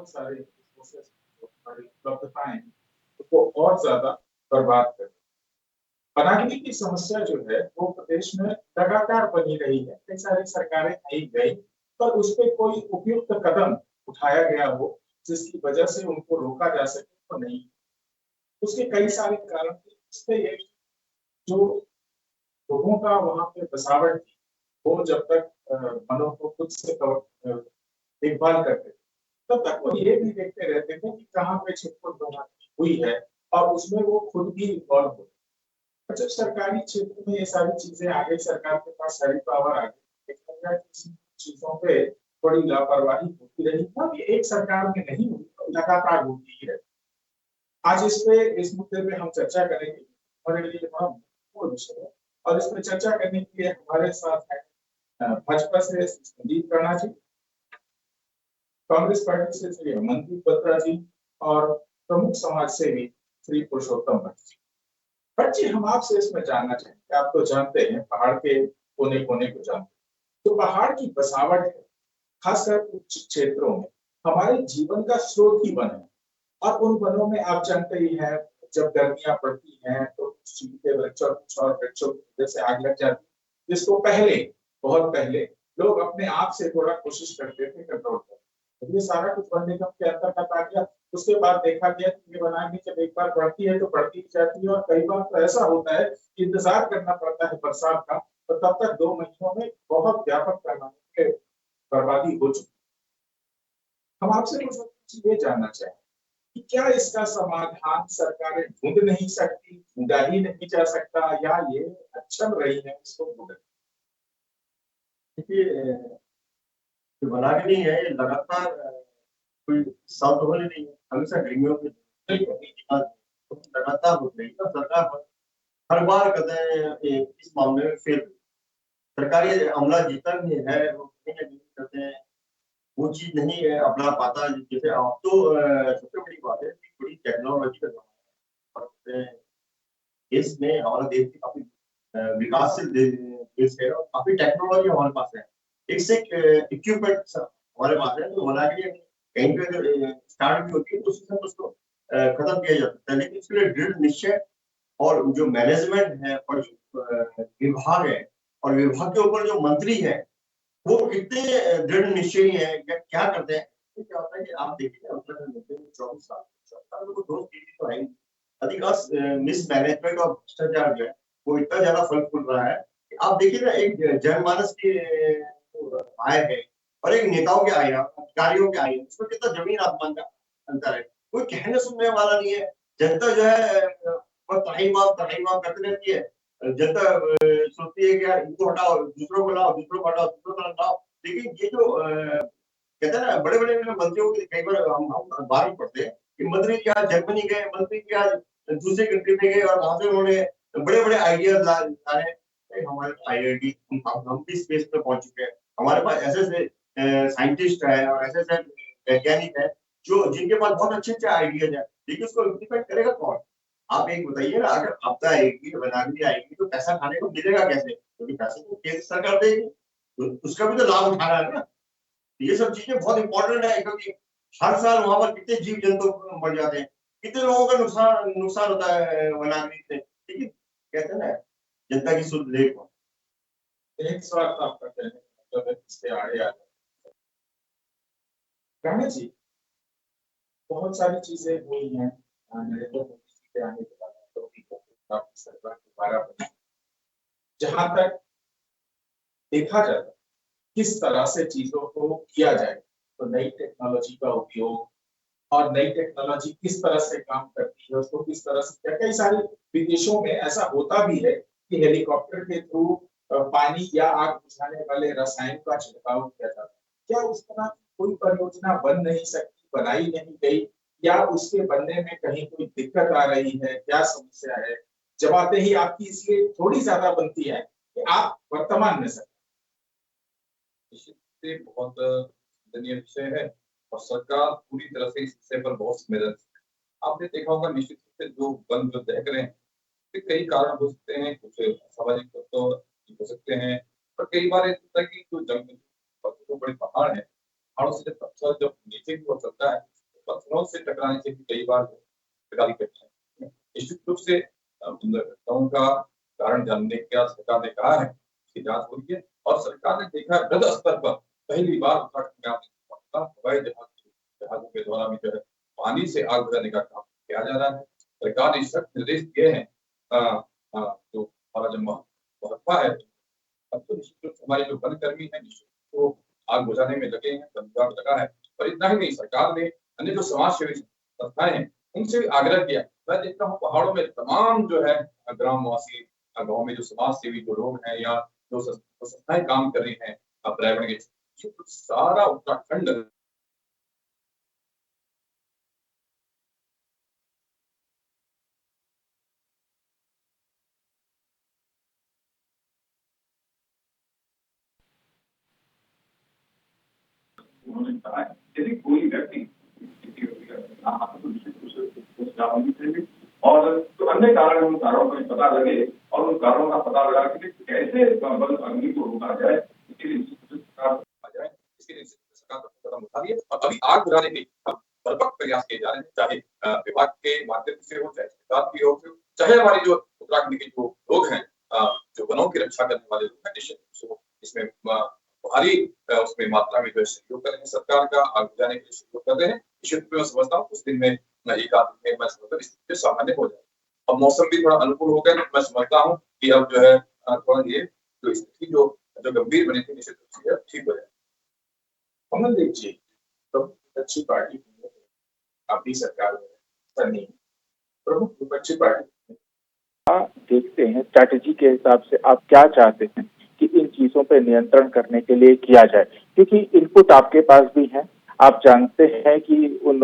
बहुत सारे रिसोर्सेस हमारी उपलब्धताएँ उसको और ज़्यादा बर्बाद कर वनाग्नि की समस्या जो है वो प्रदेश में लगातार बनी रही है। कई सारी सरकारें आई गई पर उस पे कोई उपयुक्त कदम उठाया गया हो जिसकी वजह से उनको रोका जा सके तो नहीं। उसके कई सारे कारण थे। इसमें ये जो लोगों का वहाँ पे बसावट थी, वो जब तक वनों को खुद से देखभाल करते थे, तब तक वो ये भी देखते रहते थे कि कहाँ पे छिटपुट वनाग्नि हुई है और उसमें वो खुद भी इन्वॉल्व हो। जब सरकारी क्षेत्र में ये सारी चीजें आ गई, सरकार के पास सारी पावर आ गई, एक लग रहा है कि इन चीजों पे बड़ी लापरवाही होती रही और ये एक सरकार में नहीं हुई, तो लगातार होती ही रही। आज इस मुद्दे पे हम चर्चा करेंगे। हमारे लिए बड़ा महत्वपूर्ण विषय है और इस पे चर्चा करने के लिए हमारे साथ है भाजपा से संदीप कर्णा जी, कांग्रेस पार्टी से श्री मनदीप बत्रा जी और प्रमुख समाज सेवी श्री पुरुषोत्तम भट्ट जी। भट्ट जी, हम आपसे इसमें जानना चाहेंगे, आप तो जानते हैं पहाड़ के कोने कोने को जानते हैं, तो पहाड़ की बसावट है, खासकर उच्च क्षेत्रों में हमारे जीवन का स्रोत ही वन है और उन वनों में आप जानते ही हैं, जब गर्मियां पड़ती हैं तो चीड़ के वृक्ष और कुछ और वृक्षों की वजह से आग लग जाती है, जिसको पहले बहुत पहले लोग अपने आप से थोड़ा कोशिश करते थे कंट्रोल करने। तो ये सारा कुछ वन निगम के अंतर्गत आ गया। उसके बाद देखा गया कि ये वनाग्नि जब एक बार बढ़ती है तो बढ़ती ही जाती है और कई बार तो ऐसा होता है कि इंतजार करना पड़ता है बरसात का, तो तब तक 2 महीनों में बहुत व्यापक पैमाने पे बर्बादी हो चुकी है। हम आपसे कुछ ये जानना चाहें कि क्या इसका समाधान सरकारें ढूंढ नहीं सकती, ढूंढा ही नहीं जा सकता या ये अक्षम रही है इसको ढूंढने? देखिए, जो वनाग्नि है ये लगातार कोई साल तो हो नहीं है, हमेशा गर्मियों में लगातार हो रही है। सरकार हर बार कहते हैं इस मामले में फेल। सरकारी अमला जितना भी है वो कहीं ना कहीं कहते हैं वो चीज नहीं है अपना पाता। जैसे अब तो सबसे बड़ी बात है कि बड़ी टेक्नोलॉजी का जमाना है और देश में हमारा देश भी काफी विकासशील देश है और काफी टेक्नोलॉजी हमारे पास है। एक से इक्विपमेंट हमारे पास है तो बना के कहीं पे अगर स्टार्ट भी होती है तो उसके साथ उसको खत्म किया जा सकता है। लेकिन इसके लिए दृढ़ निश्चय और जो मैनेजमेंट है और जो विभाग है और विभाग के ऊपर जो मंत्री है वो कितने दृढ़ निश्चयी है या क्या करते हैं। तो क्या होता है कि आप देखिए उत्तराखंड में 24 साल में दो चीजें तो है अधिकांश मिसमैनेजमेंट और भ्रष्टाचार जो है वो इतना ज्यादा फल फूल रहा है कि आप देखिए ना एक जनमानस की आय है और एक नेताओं के आय है अधिकारियों के आय है उसमें कितना जमीन आसमान का अंतर है। कोई कहने सुनने वाला नहीं है। जनता जो है बस तराई माम करती रहती है। जनता सोचती है कि यार इनको हटाओ दूसरों को लाओ दूसरों को हटाओ दूसरों को लाओ। लेकिन ये जो कहते हैं ना बड़े बड़े मंत्रियों की कई बार हम अखबार में पढ़ते हैं कि मंत्री क्या जर्मनी गए मंत्री क्या दूसरे कंट्री में गए और वहां से उन्होंने बड़े बड़े आइडियाज लाए। हमारे आईआईटी हम भी स्पेस पे पहुंच चुके हैं। हमारे पास ऐसे ऐसे साइंटिस्ट है और ऐसे ऐसे वैज्ञानिक है जो जिनके पास बहुत अच्छे अच्छे आइडियाज है लेकिन उसको इम्प्लीमेंट करेगा कौन। आप एक बताइए ना अगर आपदा आएगी वनाग्नि आएगी तो पैसा खाने को मिलेगा कैसे क्योंकि पैसे तो केंद्र सरकार देगी तो उसका भी तो लाभ उठाना है ना। ये सब चीजें बहुत इंपॉर्टेंट है क्योंकि हर साल वहां पर कितने जीव जंतु मर जाते हैं कितने लोगों का नुकसान होता है वनाग्नि से। लेकिन कहते हैं ना जनता की सुध देखो एक स्वार्थ आपका कहने का मतलब है इसके आड़े आ जाए जी। बहुत सारी चीजें हुई हैं नरेंद्र मोदी जी के आने के बाद काफी सरकार दोबारा बनी। जहां तक देखा जाता है किस तरह से चीजों को किया जाए तो नई टेक्नोलॉजी का उपयोग और नई टेक्नोलॉजी किस तरह से काम करती है उसको किस तरह से किया। कई सारे विदेशों में ऐसा होता भी है कि हेलीकॉप्टर के थ्रू पानी या आग बुझाने वाले रसायन का छिड़काव किया जाता है। क्या उस तरह की कोई परियोजना बन नहीं सकती, बनाई नहीं गई या उसके बनने में कहीं कोई दिक्कत आ रही है, क्या समस्या है? जवाबदेही ही आपकी इसलिए थोड़ी ज्यादा बनती है कि आप वर्तमान में सर निश्चित से बहुत चिंतनीय विषय है और सरकार पूरी तरह से इस विषय पर बहुत संवेदनशील है। आपने देखा होगा निश्चित रूप से जो वन जो दहक रहे हैं इसके कई कारण हो सकते हैं। कुछ सामाजिक तत्व हो सकते हैं पर कई बार ऐसा होता है कि जो जंगल जो बड़े पहाड़ है पहाड़ों से जब पत्थर जब नीचे की ओर चलता है, तो पत्थरों से टकराने से भी कई बार सरकारी घटनाएं होती हैं। निश्चित रूप से घटनाओं का कारण जानने का सरकार ने कहा है, उसकी जांच हो रही है और सरकार ने देखा है युद्ध स्तर पर पहली बार उत्तराखंड में आपने हवाई जहाजों के द्वारा भी जो है पानी से आग बुझाने का काम किया जा रहा है। सरकार ने सख्त निर्देश दिए हैं जो हमारा जो महकमा है, अब तो निश्चित रूप से हमारे जो वनकर्मी हैं निश्चित वो आग बुझाने में लगे हैं, वन विभाग लगा है। और इतना ही नहीं, सरकार ने अन्य जो समाज सेवी संस्थाएं हैं उनसे भी आग्रह किया। मैं देखता हूँ पहाड़ों में तमाम जो है ग्रामवासी गाँव में जो समाज सेवी जो लोग हैं या जो संस्थाएं काम कर रही हैं पर्यावरण के सारा उत्तराखंड उन्होंने कहा है यदि कोई व्यक्ति और तो अन्य कारण उन कारणों का पता लगे और उन कारणों का पता लगा कि कैसे वन अग्नि को रोका जाए, इसके लिए सरकार कदम उठा रही है और अभी आग बुझाने के व्यापक प्रयास किए जा रहे हैं, चाहे विभाग के माध्यम से हो, चाहे सरकार की हो, चाहे हमारी जो उत्तराखंड के जो लोग हैं जो वनों की रक्षा करने वाले लोग हैं, निश्चित रूप से इसमें भारी उसमें मात्रा में जो है सहयोग कर रहे हैं, सरकार का आग बुझाने के लिए सहयोग कर रहे हैं। निश्चित रूप में मैं समझता हूँ उस दिन में एक आध दिन में मैं समझता हूँ स्थिति सामान्य हो जाए। अब मौसम भी थोड़ा अनुकूल हो गया, मैं समझता हूँ कि अब जो है थोड़ा ये जो स्थिति जो गंभीर बनी थी निश्चित रूप से ठीक हो जाए। कमलदेव जी, तो अच्छी पार्टी अपनी सरकार में नहीं, प्रमुख विपक्षी पार्टी देखते हैं स्ट्रैटेजी के हिसाब से आप क्या चाहते हैं कि इन चीजों पे नियंत्रण करने के लिए किया जाए, क्योंकि इनपुट आपके पास भी है। आप जानते हैं कि उन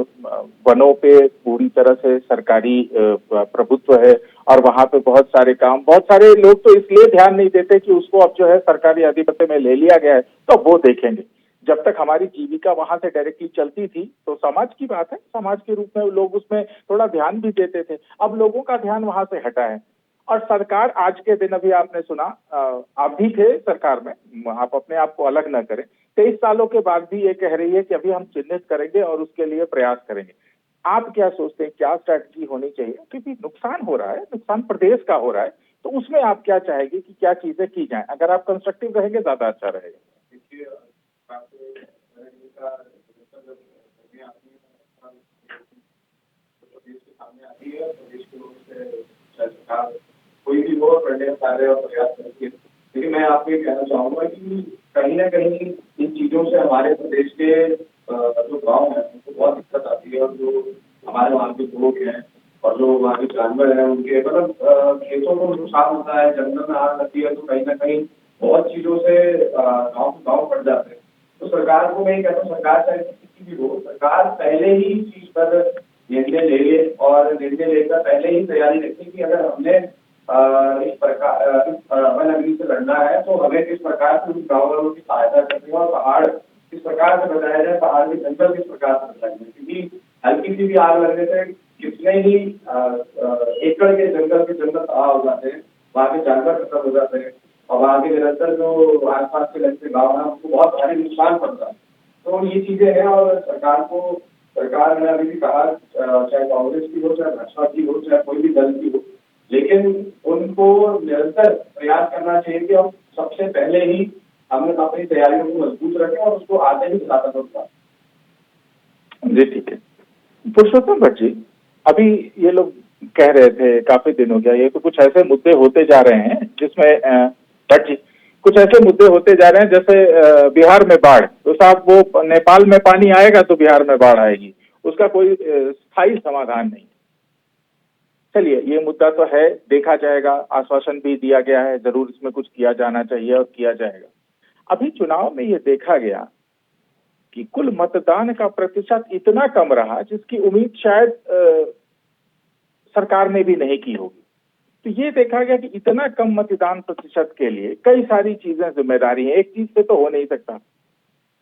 वनों पे पूरी तरह से सरकारी प्रभुत्व है और वहां पे बहुत सारे काम, बहुत सारे लोग तो इसलिए ध्यान नहीं देते कि उसको अब जो है सरकारी आधिपत्य में ले लिया गया है, तो वो देखेंगे। जब तक हमारी जीविका वहां से डायरेक्टली चलती थी तो समाज की बात है, समाज के रूप में लोग उसमें थोड़ा ध्यान भी देते थे। अब लोगों का ध्यान वहां से हटा है और सरकार आज के दिन, अभी आपने सुना, आप भी थे सरकार में, आप अपने आप को अलग न करें, 23 सालों के बाद भी ये कह रही है कि अभी हम चिन्हित करेंगे और उसके लिए प्रयास करेंगे। आप क्या सोचते हैं, क्या स्ट्रैटेजी होनी चाहिए? क्योंकि नुकसान हो रहा है, नुकसान प्रदेश का हो रहा है, तो उसमें आप क्या चाहेंगे कि क्या चीजें की जाए? अगर आप कंस्ट्रक्टिव रहेंगे ज्यादा अच्छा रहेगा। कोई भी हो करने सारे और प्रयास करती है, लेकिन मैं आपको ये कहना चाहूंगा कि कहीं ना कहीं इन चीजों से हमारे प्रदेश के जो गांव है उनको बहुत दिक्कत आती है और जो हमारे वहाँ के लोग हैं और जो वहाँ के जानवर हैं उनके मतलब खेतों को नुकसान होता है, जंगल में आग लगती है, तो कहीं ना कहीं बहुत चीजों से गाँव पड़ जाते हैं। तो सरकार को मैं कहता हूँ, सरकार चाहे किसी की भी हो, सरकार पहले ही इस चीज पर निर्णय ले ले और निर्णय लेकर पहले ही तैयारी रखें कि अगर हमने इस प्रकार वन अग्नि से लड़ना है तो हमें किस प्रकार से उन गाँव वालों की सहायता करनी है और पहाड़ किस प्रकार से बचाया जाए, पहाड़ के जंगल किस प्रकार से बचाए जाए, क्योंकि हल्की सी भी आग लगने से कितने ही एकड़ के जंगल तबाह हो जाते हैं, वहाँ के जानवर खत्म हो जाते हैं और वहाँ के निरंतर जो आसपास के लगते गाँव है उनको बहुत भारी नुकसान पड़ता है। तो ये चीजें हैं और सरकार ने अभी भी कहा, चाहे कांग्रेस की हो, चाहे भाजपा की हो, चाहे कोई भी दल की हो, लेकिन उनको निरंतर प्रयास करना चाहिए कि हम सबसे पहले ही हम अपनी तैयारियों को मजबूत रखें और उसको आगे ही ज्यादा करें। जी ठीक है। पुरुषोत्तम भट्ट जी, अभी ये लोग कह रहे थे काफी दिन हो गया, ये तो कुछ ऐसे मुद्दे होते जा रहे हैं जिसमें भट्ट जी कुछ ऐसे मुद्दे होते जा रहे हैं जैसे बिहार में बाढ़, तो साहब वो नेपाल में पानी आएगा तो बिहार में बाढ़ आएगी, उसका कोई स्थायी समाधान नहीं। चलिए, ये मुद्दा तो है, देखा जाएगा, आश्वासन भी दिया गया है, जरूर इसमें कुछ किया जाना चाहिए और किया जाएगा। अभी चुनाव में ये देखा गया कि कुल मतदान का प्रतिशत इतना कम रहा जिसकी उम्मीद शायद सरकार ने भी नहीं की होगी। तो ये देखा गया कि इतना कम मतदान प्रतिशत के लिए कई सारी चीजें जिम्मेदारी है, एक चीज से तो हो नहीं सकता।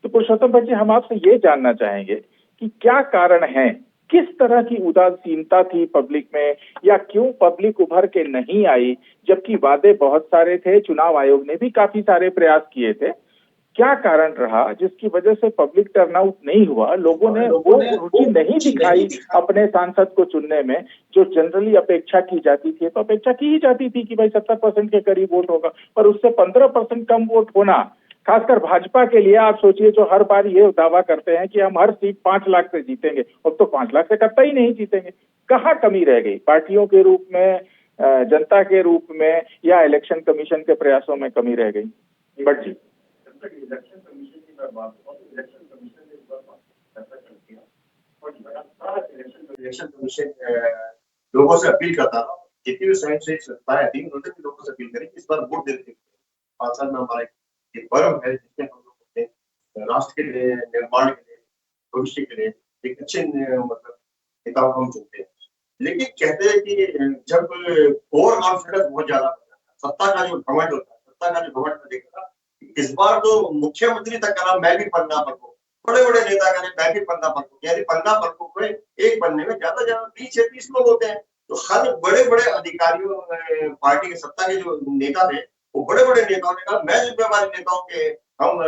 तो पुरुषोत्तम भट्ट जी, हम आपसे ये जानना चाहेंगे कि क्या कारण है, किस तरह की उदासीनता थी पब्लिक में, या क्यों पब्लिक उभर के नहीं आई जबकि वादे बहुत सारे थे, चुनाव आयोग ने भी काफी सारे प्रयास किए थे। क्या कारण रहा जिसकी वजह से पब्लिक टर्नआउट नहीं हुआ, लोगों ने वो रुचि नहीं दिखाई अपने सांसद को चुनने में, जो जनरली अपेक्षा की जाती थी। तो अपेक्षा की ही जाती थी कि भाई 70% के करीब वोट होगा, पर उससे 15% कम वोट होना, खासकर भाजपा के लिए, आप सोचिए, जो हर बार ये दावा करते हैं कि हम हर सीट 5 लाख से जीतेंगे, अब तो 5 लाख से कतई नहीं जीतेंगे। कहाँ कमी रह गई? पार्टियों के रूप में, जनता के रूप में, या इलेक्शन कमीशन के प्रयासों में कमी रह गई? बट जी, इलेक्शन कमीशन की मैं बात करूं, इलेक्शन कमीशन ने इस बार ऐसा कर दिया और लगातार इलेक्शन कमीशन लोगों से अपील करता रहा, जितनी भी स्वयं सेवी संस्थाएं थी उन्होंने भी लोगों से अपील करी कि इस बार वोट देते 5 साल में हमारा एक पर्व है जिसमें हम लोग अपने राष्ट्र के लिए, निर्माण के लिए, भविष्य के लिए एक अच्छे मतलब नेताओं को हम चुनते हैं। लेकिन कहते हैं कि जब ओवर कॉन्फिडेंस बहुत ज्यादा हो जाता है, सत्ता का जो घमंड होता है, सत्ता का जो घमंड देखा, इस बार तो मुख्यमंत्री तक करा मैं भी पन्ना प्रमुख, बड़े बड़े नेता करें मैं भी पन्ना प्रमुख, यानी पन्ना प्रमुख में एक बनने में ज्यादा ज्यादा 20-30 लोग होते हैं। तो हर बड़े बड़े अधिकारियों, पार्टी के सत्ता के जो नेता थे, वो बड़े बड़े नेताओं ने कहा मैं जिम्मेवारी लेता हूँ कि हम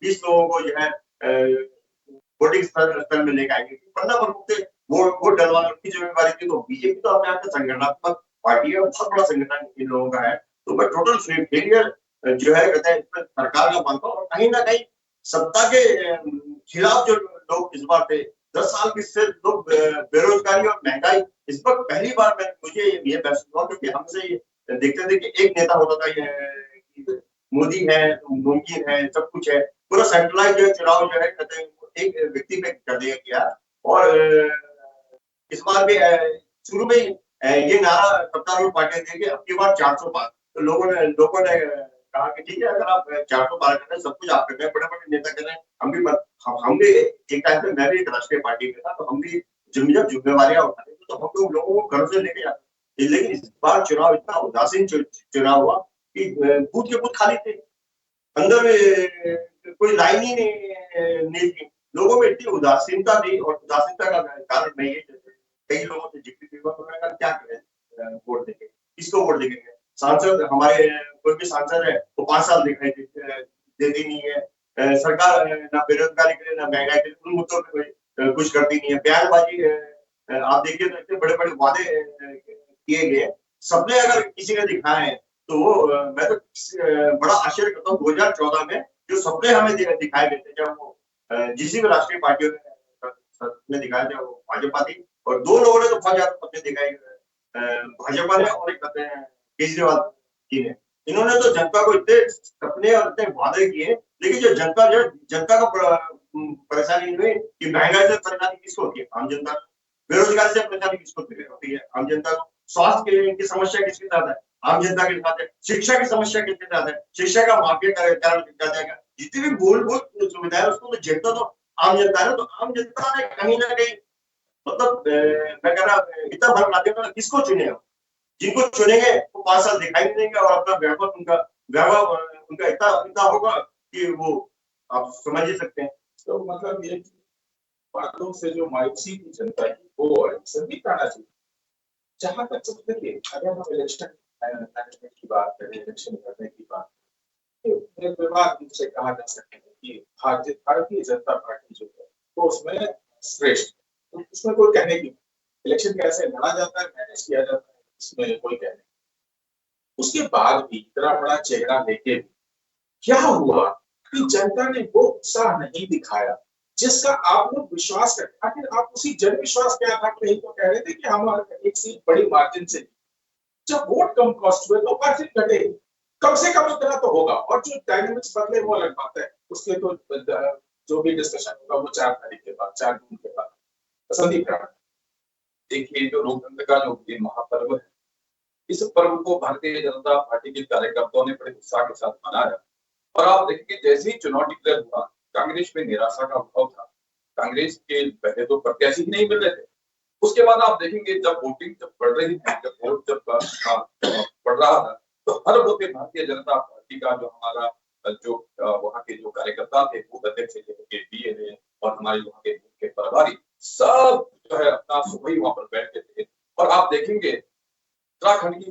20 लोगों को जो है वोटिंग स्थल में लेकर आएंगे। पन्ना प्रमुख थे, वोट डलवाने की जिम्मेवारी थी। तो बीजेपी तो अपने आप में संगठनात्मक पार्टी है, बहुत बड़ा संगठन इन लोगों का है। तो मैं टोटल फेलियर जो है कहते हैं सरकार का मानता हूँ। और कहीं ना कहीं सत्ता के खिलाफ जो लोग इस बार थे, 10 साल की से लोग बेरोजगारी और महंगाई, इस वक्त पहली बार मुझे ये महसूस हुआ, क्योंकि हमसे देखते थे कि एक नेता होता था, ये मोदी है, मुमकिन है, सब कुछ है, पूरा सेंट्रलाइज जो चुनाव जो है कहते हैं एक व्यक्ति पे कर दिया गया। और इस बार भी शुरू में ये नारा सत्तारूढ़ पार्टी थे कि अब की बार 400 पार। तो लोगों ने कहा कि ठीक है, अगर आप 400 पार कर रहे हैं, सब कुछ आप कर रहे हैं, बड़े बड़े नेता कर रहे हैं, हम भी एक टाइम पे मैं भी एक राष्ट्रीय पार्टी में था, तो हम भी जब जिम्मेवारियां उठाते थे तो हम लोग लोगों को घर से लेके जाते। लेकिन इस बार चुनाव इतना उदासीन चुनाव हुआ कि बूथ के बूथ खाली थे, अंदर कोई लाइन ही नहीं थी, लोगों में इतनी उदासीनता थी। और उदासीनता का कारण मैं ये कई लोगों से जिक्र हुआ, तो मैंने कहा क्या करें, वोट देंगे, किसको वोट देंगे? सांसद हमारे कोई भी सांसद है वो 5 साल दिखाई देती नहीं है, सरकार ना बेरोजगारी के लिए ना महंगाई के लिए उन मुद्दों पे कोई कुछ करती नहीं है। बयानबाजी आप देखिए तो इतने बड़े बड़े वादे किए गए, सपने अगर किसी ने दिखाए हैं तो वो मैं तो बड़ा आश्चर्य करता हूँ। 2014 में जो सपने हमें दिखाए गए थे, जब वो जिस भी राष्ट्रीय पार्टियों ने दिखाया था, वो भाजपा थी। और 2 लोगों ने तो बहुत ज्यादा सपने दिखाए, भाजपा ने और एक कहते हैं केजरीवाल जी ने। इन्होंने तो जनता को इतने सपने और इतने वादे किए, लेकिन जो जनता का परेशानी हुई कि महंगाई से परेशानी किसको होती है? आम जनता को। बेरोजगारी से परेशानी किसको होती है? आम जनता को। स्वास्थ्य के लिए इनकी समस्या किसके साथ है? आम जनता के साथ है। शिक्षा की समस्या किसके साथ है? शिक्षा का माफिया कारण किया जाएगा। जितनी भी मूलभूत सुविधाएं उसको तो झेलता तो आम जनता है। तो आम जनता ने कहीं ना कहीं मतलब मैं कह रहा इतना भर ला देगा, किसको चुने? जिनको चुनेंगे वो 5 साल दिखाई नहीं देंगे और अपना वैभव उनका इतना होगा कि वो आप समझ ही सकते हैं। तो मतलब ये बातों से जो मायूसी की जनता की वो सभी कहना चाहिए। जहां तक देखिए, अगर हम इलेक्शन मैनेजमेंट की बात करें, इलेक्शन करने की बात करें, तो विभाग से कहा जा सकता है कि भारतीय जनता पार्टी जो है वो उसमें श्रेष्ठ, तो उसमें कोई कहने की, इलेक्शन कैसे लड़ा जाता है, मैनेज किया जाता है, इसमें कोई कहने। उसके बाद भी इतना बड़ा चेहरा लेके क्या हुआ कि जनता ने वो उत्साह नहीं दिखाया जिसका आप लोग विश्वास करते। आखिर आप उसी जन विश्वास के आधार पर तो कह रहे थे कि हम एक सीट बड़ी मार्जिन से, जब वोट कम कॉस्ट हुए तो मार्जिन घटे, कम से कम इतना तो होगा। और जो डायनेमिक्स बदले वो अलग बात है, उसके तो जो भी डिस्कशन होगा वो 4 तारीख के बाद, 4 जून के बाद। संदीप राणा, देखिए जो लोकतंत्र का जो ये महापर्व है, इस पर्व को भारतीय जनता पार्टी के कार्यकर्ताओं ने बड़े उत्साह के साथ मनाया। और आप देखिए जैसे ही चुनाव डिक्लेयर हुआ, कांग्रेस में निराशा का भाव था। कांग्रेस के पहले तो प्रत्याशी ही नहीं मिल रहे थे। उसके बाद आप देखेंगे जब वोटिंग जब बढ़ रही थी, जब वोट जब बढ़ रहा था, तो हर बूथ पे भारतीय जनता पार्टी का जो हमारा जो वहाँ के जो कार्यकर्ता थे, बूथ अध्यक्ष से लेकर के डीए और हमारे वहाँ के बूथ के प्रभारी सब जो है अपना सुबह ही वहां पर बैठते थे। और आप देखेंगे उत्तराखंड की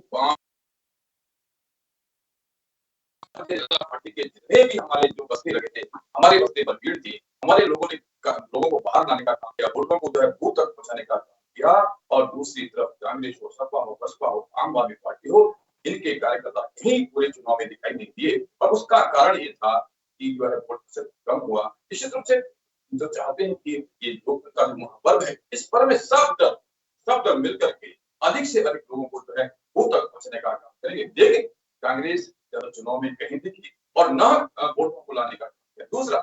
भारतीय जनता पार्टी के जितने भी हमारे जो बस्ती लगे थे, हमारे बस्ती पर भीड़ थी, हमारे लोगों ने लोगों को बाहर लाने का काम किया, वोटरों को जो है बूथ तक पहुंचाने का काम किया। और दूसरी तरफ कांग्रेस हो, सपा हो, बसपा हो, आम आदमी पार्टी हो, इनके कार्यकर्ता कहीं पूरे चुनाव में दिखाई नहीं दिए। और उसका कारण ये था कि जो है वोट कम हुआ। निश्चित रूप से जो चाहते हैं कि ये लोकतंत्र का जो महापर्व है, इस पर्व में सब दल मिलकर के अधिक से अधिक लोगों को जो है बूथ तक पहुंचने का काम करेंगे। लेकिन कांग्रेस ज्यादा चुनाव में कहीं दिखी और न वोटों को लाने का काम किया। दूसरा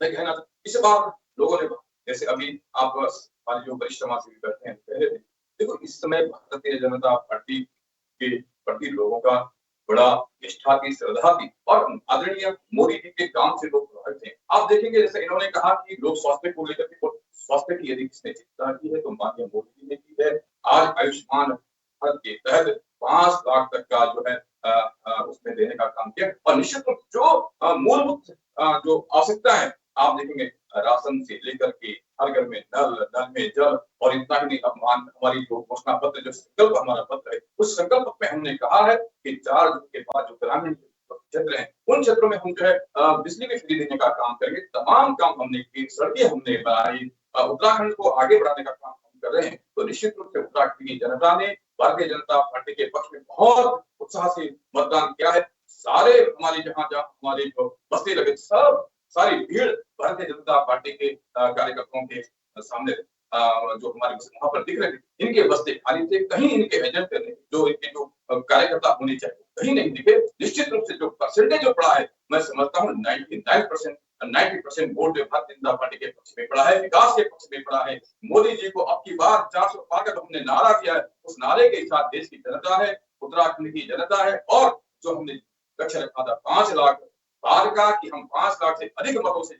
मैं कहना था, इस बार लोगों ने, जैसे अभी आप हमारे जो वरिष्ठ समाज सेवी बैठे हैं कह रहे थे, देखो इस समय भारतीय जनता पार्टी के प्रति लोगों का बड़ा निष्ठा थी, श्रद्धा थी और आदरणीय मोदी जी के काम से लोग प्रभावित थे। आप देखेंगे जैसे इन्होंने कहा कि लोग स्वास्थ्य को लेकर के, स्वास्थ्य की यदि किसने चिंता की है तो माननीय मोदी जी ने की है। आज आयुष्मान भारत के तहत 5 लाख तक का जो है उसमें देने का काम किया। और निश्चित रूप जो मूलभूत जो आवश्यकता है, आप देखेंगे राशन से लेकर के हर घर में नल में जल। और इतना ही नहीं, अब हमारी जो घोषणा पत्र, जो संकल्प हमारा पत्र है, उस संकल्प में हमने कहा है कि 4 जून के बाद जो ग्रामीण क्षेत्र हैं, उन क्षेत्रों में हम जो है बिजली भी फ्री देने का काम करेंगे। तमाम काम हमने किए, सड़कें हमने बनाई, उत्तराखंड को आगे बढ़ाने का काम हम कर रहे हैं। तो निश्चित रूप से उत्तराखंड की जनता ने भारतीय जनता पार्टी के पक्ष में बहुत उत्साह से मतदान किया है। सारे हमारे जहाँ हमारे जो बस्ती लगे, सब सारी भीड़ भारतीय जनता पार्टी के कार्यकर्ताओं के सामने जो हमारे वहां पर दिख रहे थे, इनके बस्ते खाली थे। कहीं इनके एजेंट जो इनके जो कार्यकर्ता होने चाहिए कहीं नहीं दिखे। निश्चित रूप से जो परसेंटेज जो पड़ा है, मैं समझता हूँ 90% वोट भारतीय जनता पार्टी के पक्ष में पड़ा है, विकास के पक्ष में पड़ा है। मोदी जी को अब की बार 400 पार का हमने नारा दिया है, उस नारे के साथ देश की जनता है, उत्तराखंड की जनता है। और जो हमने लक्ष्य रखा था 5 लाख पार का, कि हम 5 लाख से अधिक मतों से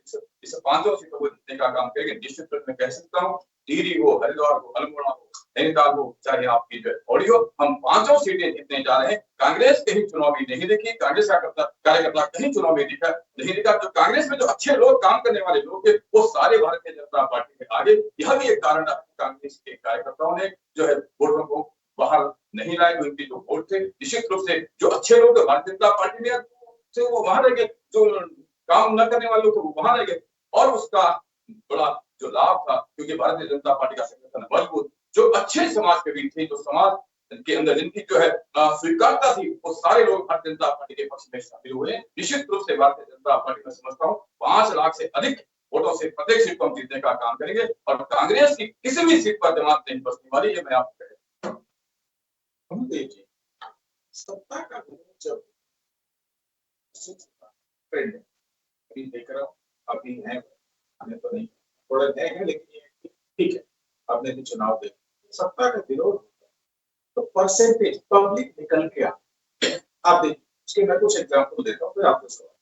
इस 500 सीटों को जीतने का काम करेंगे। निश्चित रूप में कह सकता हूँ, टिहरी हो, हरिद्वार हो, अल्मोड़ा हो, नैनीताल हो, चाहे आपकी जो हौड़ी हो, हम 500 सीटें जीतने जा रहे हैं। कांग्रेस कहीं चुनाव में नहीं दिखी, कांग्रेस का कार्यकर्ता कहीं चुनाव में नहीं दिखा। जो कांग्रेस में जो अच्छे लोग, काम करने वाले लोग थे, वो सारे भारतीय जनता पार्टी में आगे। यह भी एक कारण है, कांग्रेस के कार्यकर्ताओं ने जो है वोटों को बाहर नहीं लाए। उनके जो वोट थे, निश्चित रूप से जो अच्छे लोग भारतीय जनता पार्टी में से वो वहां रह गए, जो काम न करने वाले लोग थे वो वहां रह गए। और उसका बड़ा जो लाभ था, क्योंकि भारतीय जनता पार्टी का संगठन मजबूत, जो अच्छे समाज के भी थे, जो समाज के अंदर जिनकी जो है स्वीकारता थी, वो सारे लोग भारतीय जनता पार्टी के पक्ष में शामिल हुए। निश्चित रूप से भारतीय जनता पार्टी में समझता हूँ 5 लाख से अधिक वोटों से प्रत्येक सीट को हम जीतने का काम करेंगे। और कांग्रेस की किसी भी सीट पर जमात नहीं बसने वाली, ये मैं आपको कहता हूँ। हम देखिए सत्ता का जब ट्रेंड अभी देख रहा हूँ, अभी है, हमें तो नहीं थोड़ा नए हैं, लेकिन ये ठीक है। आपने भी चुनाव देखा, सत्ता का विरोध तो परसेंटेज पब्लिक निकल के आ, आप देखिए उसके मैं कुछ एग्जाम्पल देता हूँ फिर आपको सवाल।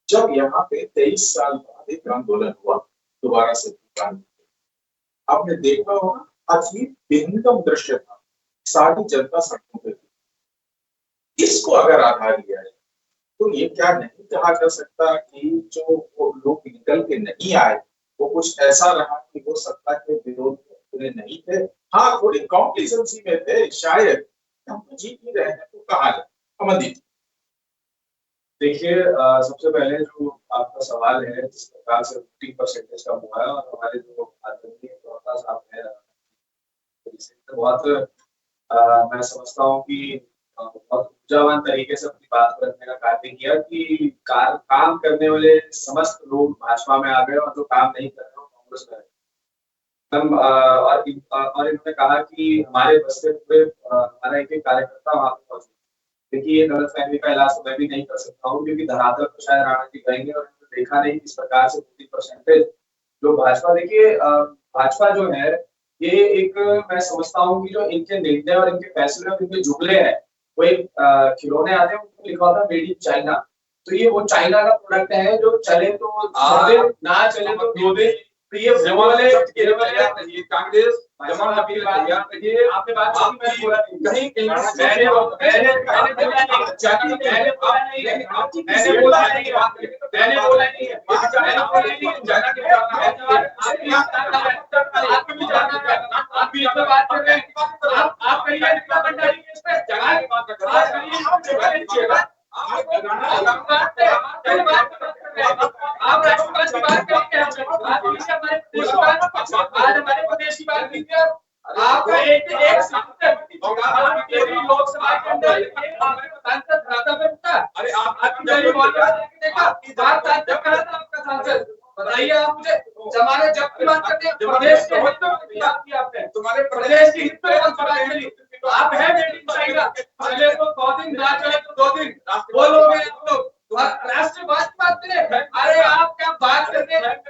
जब यहाँ पे 23 साल बाद एक आंदोलन हुआ दोबारा से, आपने देखा होगा अति भिन्नतम दृश्य था, सारी जनता सड़कों पे थी। इसको अगर आधार लिया जाए तो ये क्या नहीं कहा जा सकता कि जो लोग निकल के नहीं आए वो कुछ ऐसा रहा कि वो सत्ता के विरोध में नहीं थे। हाँ, थोड़ी कॉम्प्लिसेंसी में थे शायद, हम तो जीत ही रहे हैं तो कहा जाए। अमनदीप, देखिए सबसे पहले जो आपका सवाल है, जिस प्रकार से 50% का हुआ है, और हमारे जो आदरणीय प्रवक्ता साहब हैं, बहुत मैं समझता हूँ कि बहुत ऊर्जावान तरीके से अपनी बात को रखने का कार्य किया कि काम करने वाले समस्त लोग भाजपा में आ गए और जो काम नहीं कर रहे हो कांग्रेस में। और इन्होंने कहा कि हमारे बस से पूरे हमारा एक कार्यकर्ता वहां पर पहुंचे। देखिए ये गलतफहमी का इलाज तो मैं भी नहीं कर सकता हूँ, क्योंकि धरातल तो शायद राणा जी करेंगे और देखा नहीं किस प्रकार से 50% जो भाजपा, देखिए भाजपा जो है ये एक, मैं समझता हूँ कि जो इनके निर्णय और इनके फैसले और इनके जुमले हैं, वो एक खिलौने आते हैं, उनको लिखा होता है मेड इन चाइना। तो ये वो चाइना का प्रोडक्ट है जो चले तो ना चले तो 2 दिन। तो ये कांग्रेस जमाना भी तैयार रहिए। आपने बात बोला कहीं मैंने बोला नहीं। लीजिए। आपका एक सांसद लोकसभा के अंदर सांसद धरातल पे उठा। अरे आपकी सांसद बताइए, आप मुझे जमाने जब की बात करते हैं, प्रदेश के हित में की बात की आपने, तुम्हारे प्रदेश के हित में कौन सी बात करी? आप है मेडिंग चाइना, पहले तो 2 दिन ना चले तो 2 दिन वो लोग हैं आप लोग राष्ट्रवाद की बात करें। अरे आप क्या बात करते हैं, आप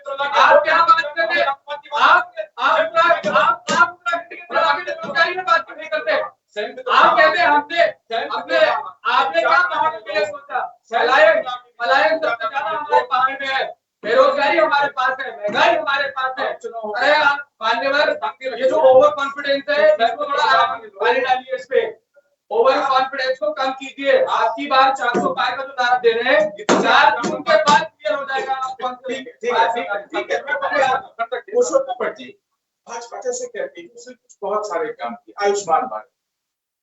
क्या बात करते हैं, आप बेरोजगारी में बात नहीं करते। आप कहते हैं हमने आपने क्या पहाड़ के लिए सोचा? पलायन सबसे ज्यादा हमारे पहाड़ में है, बेरोजगारी हमारे पास है, महंगाई हमारे पास है। अरे आप मान्यवर, ये जो ओवर कॉन्फिडेंस है इसको थोड़ा पानी डालिए, इस पे ओवर कॉन्फिडेंस को कम कीजिए। आपकी बार 400 पार का जो नारा दे रहे हैं, 4 जून के बाद क्लियर हो जाएगा। पुरुषोत्तम जी, भाजपा जैसे कहती है उसने कुछ बहुत सारे काम किए, आयुष्मान भारत,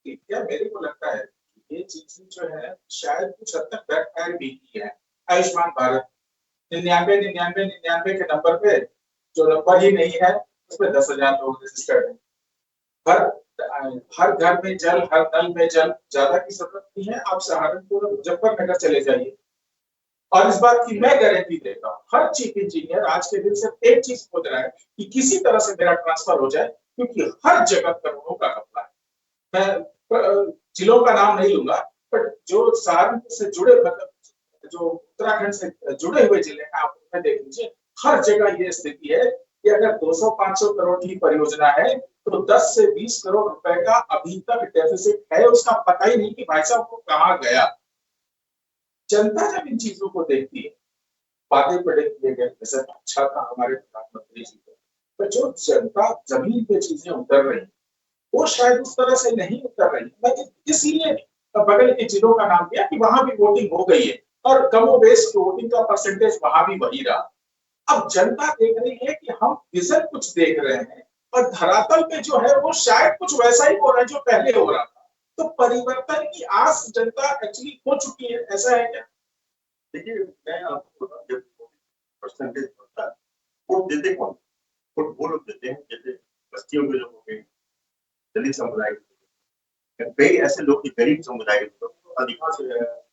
क्या मेरे को लगता है ये चीज जो है शायद कुछ हद तक बैकफायर भी की है। आयुष्मान भारत 99 के नंबर पे, जो नंबर ही नहीं है उसमें 10,000 लोग रजिस्टर्ड हैं। हर घर में जल, हर नल में जल, ज्यादा की जरूरत नहीं है। आप सहारनपुर मुजफ्फरनगर चले जाइए और इस बात की मैं गारंटी देता हूँ, हर चीफ इंजीनियर आज के दिन सिर्फ एक चीज खोज रहा है कि किसी तरह से मेरा ट्रांसफर हो जाए, क्योंकि हर जगह करोड़ों का घपला है। मैं जिलों का नाम नहीं लूंगा, बट जो सहारनपुर से जुड़े, मतलब जो उत्तराखंड से जुड़े हुए जिले हैं, आप उनमें देख लीजिए, हर जगह ये स्थिति है कि अगर 200-500 करोड़ की परियोजना है तो 10 से 20 करोड़ रुपए का अभी तक डेफिसिट है, उसका पता ही नहीं कि भाई साहब को कहां गया। जनता जब इन चीजों को देखती है, बातें बड़े किए गए, जैसे अच्छा था हमारे प्रधानमंत्री जी को, पर जो जनता जमीन पे चीजें उतर रही वो शायद उस तरह से नहीं उतर रही। मैं इसीलिए बगल के जिलों का नाम दिया कि वहां भी वोटिंग हो गई है और कमोबेश वोटिंग का परसेंटेज वहां भी वही रहा। अब जनता देख रही है कि हम विजन कुछ देख रहे हैं और धरातल पे जो है वो शायद कुछ वैसा ही हो रहा है जो पहले हो रहा था। तो परिवर्तन की आस जनता एक्चुअली हो चुकी है, ऐसा है क्या? देखिए, मैं आपको बता, जब परसेंटेज बढ़ता है, वोट देते कौन? वोट वो लोग देते हैं जैसे बस्तियों के लोग हो गए, दलित समुदाय, कई ऐसे लोग की गरीब समुदाय के लोग अधिकांश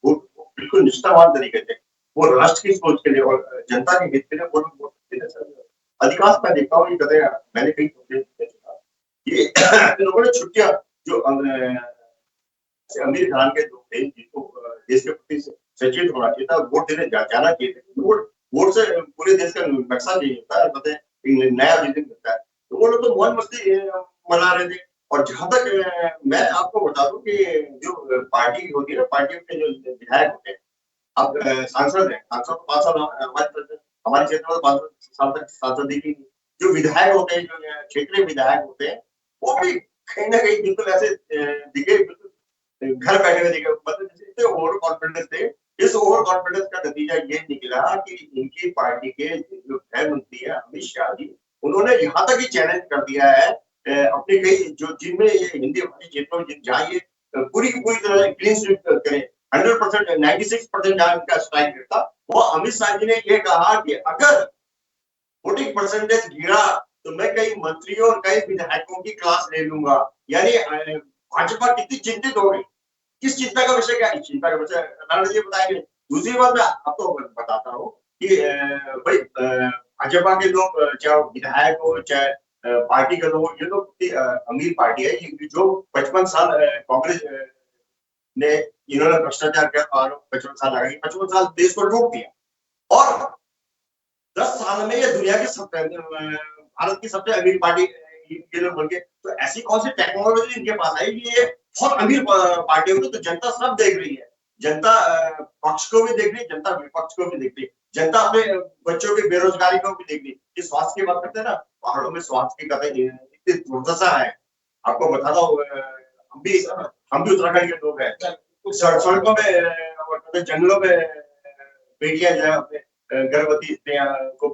वोट बिल्कुल निष्ठावान तरीके से, वो राष्ट्र की सोच के लिए और जनता के हित के लिए वो लोग वोट देते हैं। अधिकांश मैं देखता हूँ, ये कहते हैं, मैंने कई ये लोगों ने छुट्टियां, जो अमीर खान के लोग थे जिनको देश के प्रति सचेत होना चाहिए था, वोट देने जाना चाहिए था। वोट से पूरे देश का नक्शा चाहिए होता है, मतलब नया विजन मिलता है। तो वो लोग तो मौज मस्ती मना रहे थे। और जहां तक मैं आपको बता दूं कि जो पार्टी होती है ना, पार्टियों के जो विधायक होते हैं, अब सांसद है, सांसद 5 साल हमारे क्षेत्र में 5 साल तक सांसद ही, जो विधायक होते हैं, जो क्षेत्रीय विधायक होते हैं, वो भी कहीं ना कहीं बिल्कुल ऐसे दिखे, बिल्कुल घर बैठे हुए दिखे, मतलब जैसे ओवर कॉन्फिडेंस थे। इस ओवर कॉन्फिडेंस का नतीजा ये निकला कि इनकी पार्टी के जो गृह मंत्री है अमित शाह जी, उन्होंने यहाँ तक ही चैलेंज कर दिया है अपने कई जो जिनमें ये हिंदी भाषी क्षेत्रों में जहाँ ये पूरी तरह क्लीन स्वीप करें, 100%, 96% जहाँ इनका स्ट्राइक रेट था, वो अमित शाह जी ने ये कहा कि अगर वोटिंग परसेंटेज गिरा तो मैं कई मंत्रियों और कई विधायकों की क्लास ले लूंगा। यानी भाजपा कितनी चिंतित हो गई। किस चिंता का विषय क्या है? चिंता का विषय नारायण जी बताएंगे। दूसरी बात मैं आपको बताता हूँ कि भाई भाजपा के लोग, चाहे विधायक हो चाहे पार्टी के लोग, ये लोग अमीर पार्टी है, जो 55 साल कांग्रेस ने इन्होंने भ्रष्टाचार किया और 55 साल लगा, 55 साल देश को लूट दिया और 10 साल में ये दुनिया के भारत की सबसे अमीर पार्टी ये लोग बन गए। तो ऐसी कौन सी टेक्नोलॉजी इनके पास है कि ये बहुत अमीर पार्टी होगी? तो जनता सब देख रही है, जनता पक्ष को भी देख रही है, जनता विपक्ष को भी देख रही है, जनता अपने बच्चों की बेरोजगारी को भी देख रही है। स्वास्थ्य की बात करते हैं ना, पहाड़ों में स्वास्थ्य की कतई इतनी दुर्दशा है। आपको बताता हूँ, हम भी उत्तराखंड के लोग हैं, सड़कों में, जंगलों में बेटियां जो है अपने गर्भवती स्त्रियां को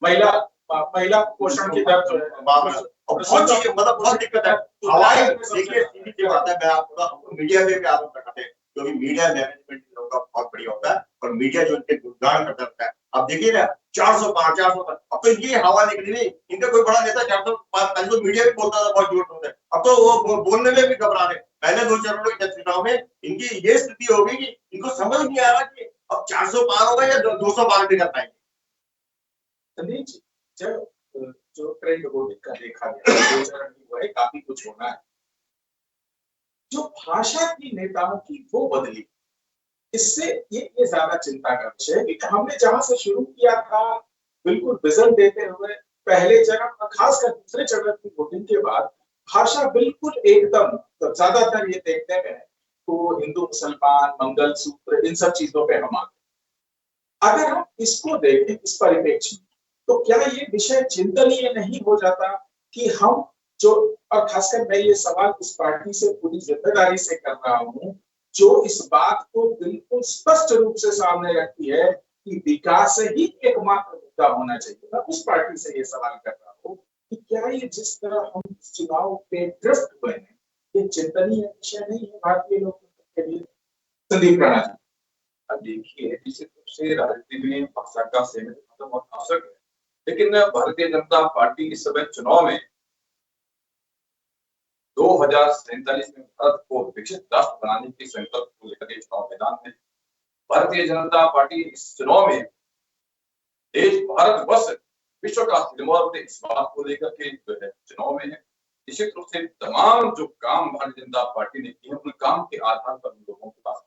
महिला पोषण की दर जो है बहुत चीजें, मतलब बहुत दिक्कत है। हवाई, देखिए सीधी सी बात है, मैं आपको मीडिया में भी आरोप लगाते हैं, क्योंकि मीडिया मैनेजमेंट लोगों का बहुत बढ़िया होता है और मीडिया जो उनके गुणगान करता रहता है। अब देखिए ना 405 अब तो इनकी हवा निकली नहीं, इनका कोई बड़ा नेता 405 पहले तो मीडिया भी बोलता था बहुत जोर शोर से, अब तो वो बोलने में भी घबरा रहे। पहले 2 चरणों के चुनाव में इनकी ये स्थिति हो गई कि इनको समझ नहीं आ रहा कि अब 400 पार होगा या 200 पार भी कर पाएंगे। संदीप जी, जब जो ट्रेंड वोटिंग का देखा गया 2 चरण ही हुआ है, काफी कुछ होना है। जो भाषा की नेताओं की वो बदली, इससे ये ज्यादा चिंता का विषय है कि हमने जहां से शुरू किया था बिल्कुल विजन देते हुए पहले चरण और खासकर दूसरे चरण की वोटिंग के बाद भाषा बिल्कुल एकदम तो ज्यादातर ये देखने में तो हिंदू मुसलमान मंगल सूत्र इन सब चीजों पे हम आते। अगर हम इसको देखें इस परिप्रेक्ष्य में तो क्या ये विषय चिंतनीय नहीं हो जाता कि हम जो, और खासकर मैं ये सवाल इस पार्टी से पूरी जिम्मेदारी से कर रहा हूँ जो इस बात को बिल्कुल स्पष्ट रूप से सामने रखती है कि विकास ही एकमात्र मुद्दा होना चाहिए। मैं उस पार्टी से ये सवाल कर रहा हूँ कि क्या ये जिस तरह हम चुनाव पे ग्रस्त हुए हैं ये चिंतनीय विषय नहीं है भारतीय लोकतंत्र के लिए? संदीप राणा जी। अब देखिए निश्चित रूप से राजनीति में भाषा का सेवन बहुत आवश्यक है, लेकिन भारतीय जनता पार्टी इस समय चुनाव में 2047 में भारत को विकसित राष्ट्र बनाने के संकल्प को लेकर के चुनाव मैदान में भारतीय जनता पार्टी इस चुनाव में देश भारतवर्ष विश्व का सिरमौर इस बात को लेकर के जो है चुनाव में है। निश्चित रूप से तमाम जो काम भारतीय जनता पार्टी ने किए उन काम के आधार पर लोगों के पास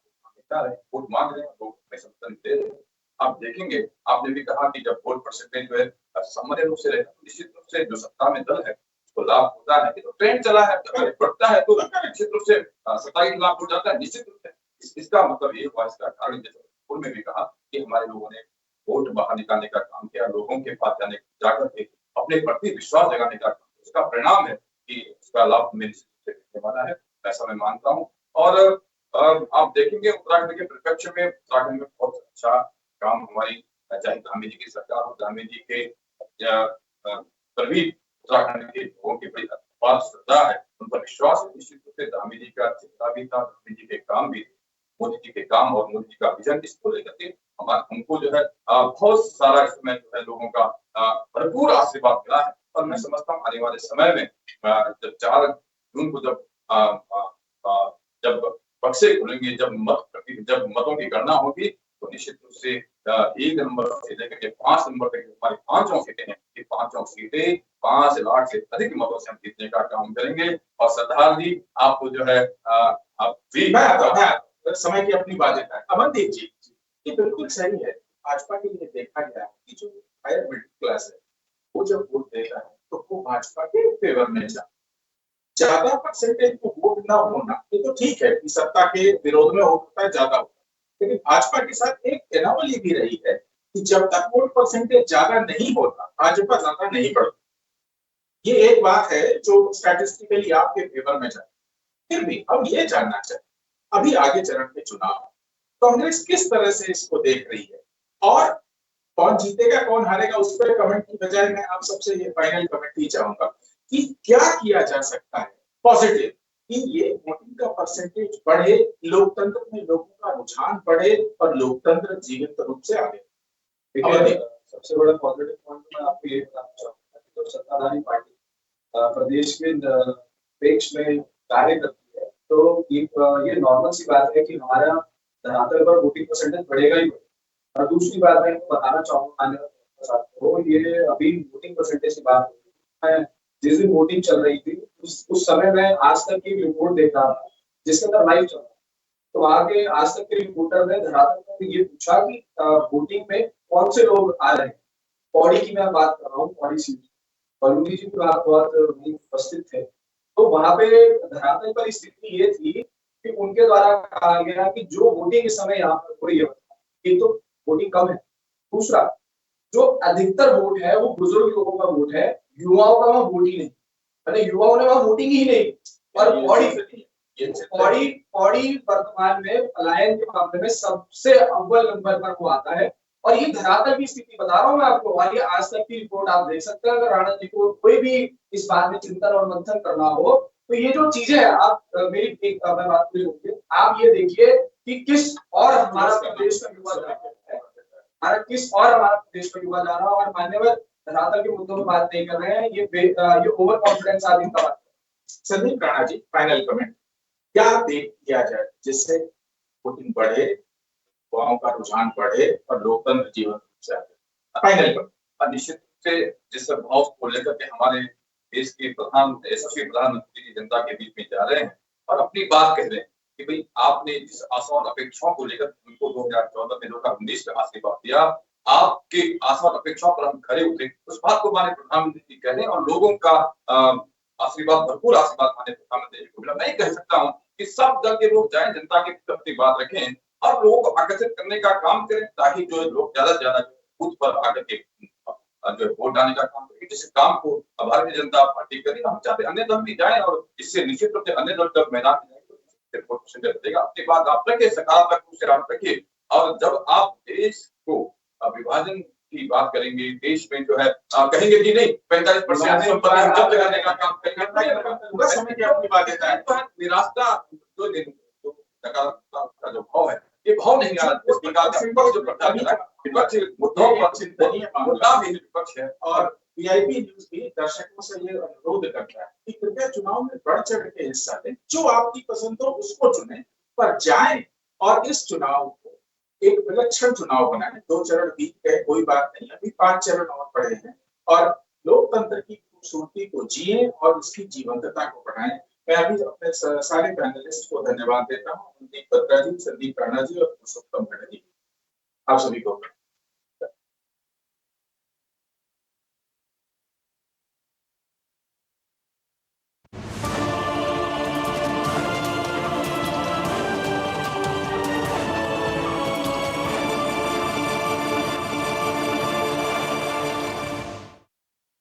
वोट मांग रहे हैं, लोग समर्थन दे रहे हैं। आप देखेंगे, आपने भी कहा कि जब वोट परसेंटेज जो है सामान्य रूप से रहता है, निश्चित रूप से जो सत्ता में दल है उसको लाभ होता है कि तो ट्रेंड चला है बढ़ता है तो निश्चित रूप से 27 लाख हो जाता है। निश्चित रूप से इसका मतलब ये हुआ, इसका कारण जैसे में भी कहा कि हमारे लोगों ने वोट बाहर निकालने का काम किया, लोगों के पास जाकर के अपने प्रति विश्वास जगाने का काम, उसका परिणाम है कि उसका लाभ हमें निश्चित मिलने वाला है, ऐसा मैं मानता हूँ। और आप देखेंगे उत्तराखंड के परिप्रेक्ष्य में उत्तराखंड में बहुत अच्छा काम हमारी चाहे धामी जी की सरकार हो, धामी जी के पर भी उत्तराखंड के लोगों की बड़ी अपार श्रद्धा है, उन पर विश्वास है। निश्चित रूप से धामी जी का चिंता भी था, धामी जी के काम भी, मोदी जी के काम और मोदी जी का विजन इसको लेकर के हमको जो है बहुत सारा इसमें जो है लोगों का भरपूर आशीर्वाद मिला है। और मैं समझता हूँ आने वाले समय में जब 4 जून को जब बक्से खुलेंगे, जब मतों की गणना होगी तो निश्चित रूप से 1 नंबर से लेकर के 5 नंबर तक हमारी 5 सीटें हैं, ये 5 सीटें 5 लाख से अधिक मतों से हम जीतने का काम करेंगे। और सरदार जी आपको जो है आप समय की अपनी बात है। अमनदीप जी, ये बिल्कुल सही है। भाजपा के लिए देखा गया है कि जो हायर मिडिल क्लास है वो जब वोट देता है तो वो भाजपा के फेवर में जाता है। ज्यादा परसेंटेज को वोट न होना ये तो ठीक है कि सत्ता के विरोध में होता है ज्यादा होता है, लेकिन भाजपा के साथ एक एनोमली भी रही है कि जब तक वोट परसेंटेज ज्यादा नहीं होता भाजपा ज्यादा नहीं बढ़ती। ये एक बात है जो स्टैटिस्टिकली आपके फेवर में जाए। फिर भी हम ये जानना चाहते अभी आगे चरण के चुनाव कांग्रेस किस तरह से इसको देख रही है और कौन जीतेगा कौन हारेगा उस पर कमेंट की बजाय मैं आप सबसे ये फाइनल कमेंट ही चाहूंगा कि क्या किया जा सकता है पॉजिटिव कि ये वोटिंग का परसेंटेज बढ़े, लोकतंत्र में लोगों का रुझान बढ़े और लोकतंत्र जीवंत रूप से आगे। सबसे बड़ा पॉजिटिव पॉइंट मैं आपको ये बताना चाहूंगा कि जो सत्ताधारी पार्टी प्रदेश के निरपेक्ष में कार्य करती है तो ये नॉर्मल सी बात है कि हमारा धरातल पर वोटिंग परसेंटेज बढ़ेगा ही। और दूसरी बात मैं बताना चाहूंगा ये अभी वोटिंग परसेंटेज की बात है, जिस दिन वोटिंग चल रही थी उस समय मैं आज तक की रिपोर्ट देख रहा था जिसके अंदर लाइव चल रहा था, तो आगे आज तक के रिपोर्टर ने धरातल पर ये पूछा कि वोटिंग में कौन से लोग आ रहे हैं। पौड़ी की मैं बात कर रहा हूँ, पौड़ी सीट बलूनी जी बहुत उपस्थित थे, तो वहां पे धरातल पर स्थिति ये थी कि उनके द्वारा कहा गया कि जो वोटिंग इस समय यहाँ पर हो रही है एक तो वोटिंग कम है, दूसरा जो अधिकतर वोट है वो बुजुर्ग लोगों का वोट है, युवाओं का वहां वोट ही नहीं, मैंने युवाओं ने वहां वोटिंग ही नहीं। और पौड़ी वर्तमान में पलायन के मामले में सबसे अव्वल नंबर पर वो आता है। और ये धरातल की स्थिति बता रहा हूँ मैं आपको, और ये आज तक की रिपोर्ट आप देख सकते हैं। अगर राणा जी को कोई भी इस बात में चिंतन और मंथन करना हो तो ये जो चीजें है आप मेरी एक बात पूरी होगी, आप ये देखिए कि किस और हमारा प्रदेश का युवा हमारा किस और हमारा प्रदेश को युवा जा रहा है और मान्यवर धरातल के मुद्दों में बात नहीं कर रहे हैं, ये ओवर कॉन्फिडेंस आदमी का बात। संदीप राणा जी, फाइनल कमेंट, क्या देख किया जाए जिससे वोटिंग बढ़े, युवाओं का रुझान बढ़े और लोकतंत्र जीवन रूप से आगे? Final comment. निश्चित रूप से जिस भाव को लेकर के हमारे देश के यशस्वी प्रधानमंत्री जी जनता के बीच में जा रहे हैं और अपनी बात कह रहे हैं कि भाई आपने जिस आशा और अपेक्षाओं को लेकर उनको 2014 में 2019 में आशीर्वाद दिया, आपके आशा और अपेक्षाओं पर हम खरे उतरे, उस बात को माननीय प्रधानमंत्री जी कह रहे हैं और लोगों का आशीर्वाद, भरपूर आशीर्वाद माननीय प्रधानमंत्री जी को मिला। मैं कह सकता हूँ कि सब दल के लोग जाएं, जनता के प्रति अपनी बात रखें और लोगों को आकर्षित करने का काम करें, ताकि जो लोग ज्यादा से ज्यादा बूथ पर आकर के जो वोट डालने का काम करें। जिस काम को भारतीय जनता पार्टी करी, हम चाहते अन्य दल भी जाए और इससे निश्चित रूप से अन्य दल जब मैदान में जाएंगे तो देगा। अपनी बात आप रखिए, सकारात्मक रूप से आप रखिए और जब आप देश को विभाजन की बात करेंगे, देश में जो है कहेंगे कि नहीं 45% संपत्ति जब्त करने का काम करेंगे, समय की अपनी बात देता है तो निराशा जो नकारात्मकता का जो भाव है, ये भाव नहीं आ रहा। इस प्रकार का जो विपक्ष मुद्दों पर मुद्दा भी विपक्ष है और वीआईपी न्यूज भी दर्शकों से ये अनुरोध करता है कि कृपया चुनाव में बढ़ चढ़ के हिस्सा लें, जो आपकी पसंद हो उसको चुनें, पर जाएं और इस चुनाव को एक विलक्षण चुनाव बनाएं। 2 चरण बीत गए, कोई बात नहीं, अभी 5 चरण और पड़े हैं और लोकतंत्र की खूबसूरती को जिए और उसकी जीवंतता को बढ़ाएं। मैं अभी अपने सारे पैनलिस्ट को धन्यवाद देता हूँ, मनदीप बत्रा जी, संदीप राणा जी और पुरुषोत्तम खड़े जी, आप सभी को।